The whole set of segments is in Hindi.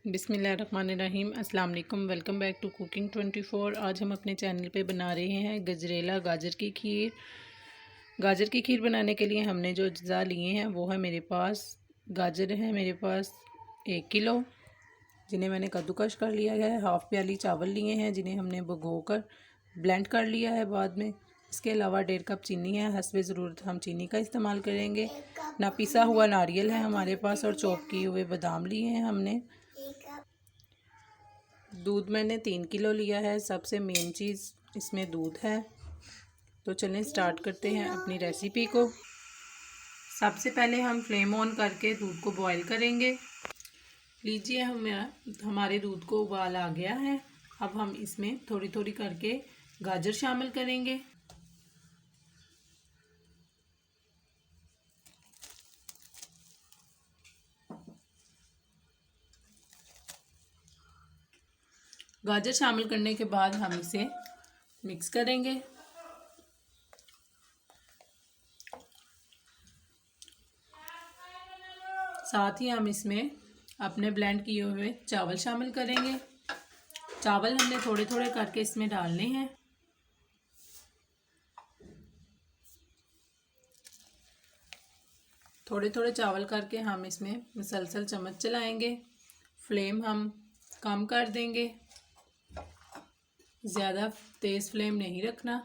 बिस्मिल्लाहिर्रहमानिर्रहीम। अस्सलाम वालेकुम। Welcome back to cooking 24। आज हम अपने चैनल पे बना रहे हैं गजरेला गाजर की खीर। गाजर की खीर बनाने के लिए हमने जो अज्जा लिए हैं वो है मेरे पास गाजर है मेरे पास 1 किलो, जिन्हें मैंने कद्दूकश कर लिया है। हाफ़ प्याली चावल लिए हैं जिन्हें हमने भिगोकर ब्लेंड कर लिया है बाद में। इसके अलावा 1.5 कप चीनी है, हस्बे ज़रूरत हम चीनी का इस्तेमाल करेंगे। ना पिसा हुआ नारियल है हमारे पास और चॉप किए हुए बादाम लिए हैं हमने। दूध मैंने 3 किलो लिया है। सबसे मेन चीज़ इसमें दूध है। तो चलें स्टार्ट करते हैं अपनी रेसिपी को। सबसे पहले हम फ्लेम ऑन करके दूध को बॉईल करेंगे। लीजिए हमारे दूध को उबाल आ गया है। अब हम इसमें थोड़ी थोड़ी करके गाजर शामिल करेंगे। गाजर शामिल करने के बाद हम इसे मिक्स करेंगे। साथ ही हम इसमें अपने ब्लेंड किए हुए चावल शामिल करेंगे। चावल हमने थोड़े थोड़े करके इसमें डालने हैं। थोड़े थोड़े चावल करके हम इसमें मुसलसल चम्मच चलाएंगे। फ्लेम हम कम कर देंगे, ज़्यादा तेज़ फ्लेम नहीं रखना।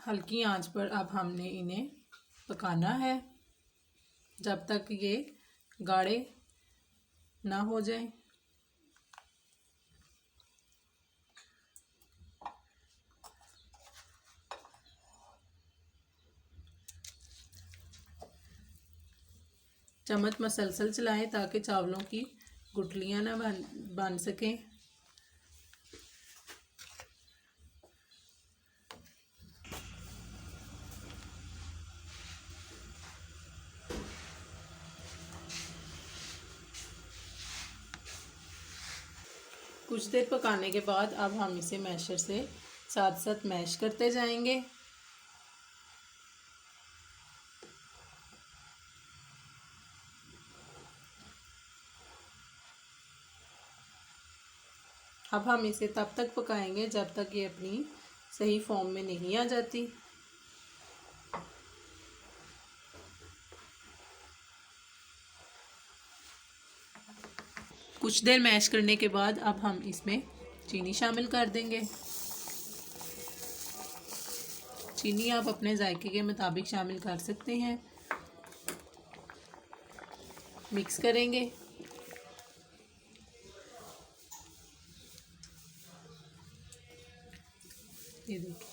हल्की आंच पर अब हमने इन्हें पकाना है जब तक ये गाढ़े ना हो जाए। चम्मच मसलसल चलाएं ताकि चावलों की गुठलियां ना बन सकें। कुछ देर पकाने के बाद अब हम इसे मैशर से साथ साथ मैश करते जाएंगे। अब हम इसे तब तक पकाएंगे जब तक ये अपनी सही फॉर्म में नहीं आ जाती। कुछ देर मैश करने के बाद अब हम इसमें चीनी शामिल कर देंगे। चीनी आप अपने जायके के मुताबिक शामिल कर सकते हैं। मिक्स करेंगे। ये देखिए,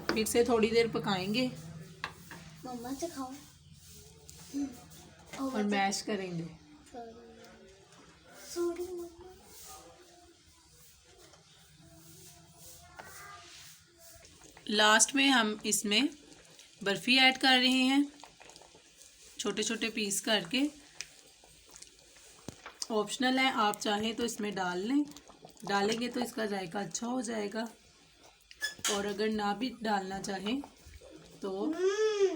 फिर से थोड़ी देर पकाएंगे मम्मा से खाओ और मैश करेंगे। सॉरी। लास्ट में हम इसमें बर्फ़ी ऐड कर रहे हैं, छोटे छोटे पीस करके। ऑप्शनल है, आप चाहें तो इसमें डाल लें, डालेंगे तो इसका जायका अच्छा हो जाएगा। और अगर ना भी डालना चाहें तो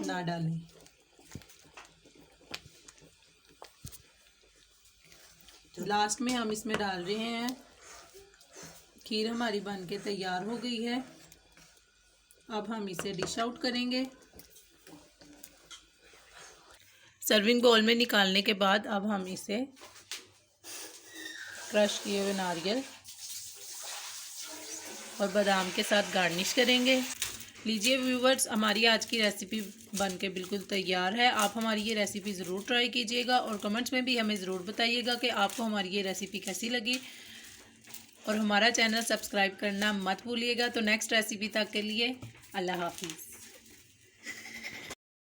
ना डालें। लास्ट में हम इसमें डाल रहे हैं। खीर हमारी बनके तैयार हो गई है। अब हम इसे डिश आउट करेंगे। सर्विंग बाउल में निकालने के बाद अब हम इसे क्रश किए हुए नारियल और बादाम के साथ गार्निश करेंगे। लीजिए व्यूवर्स, हमारी आज की रेसिपी बनके बिल्कुल तैयार है। आप हमारी ये रेसिपी ज़रूर ट्राई कीजिएगा और कमेंट्स में भी हमें ज़रूर बताइएगा कि आपको हमारी ये रेसिपी कैसी लगी। और हमारा चैनल सब्सक्राइब करना मत भूलिएगा। तो नेक्स्ट रेसिपी तक के लिए अल्लाह हाफिज़।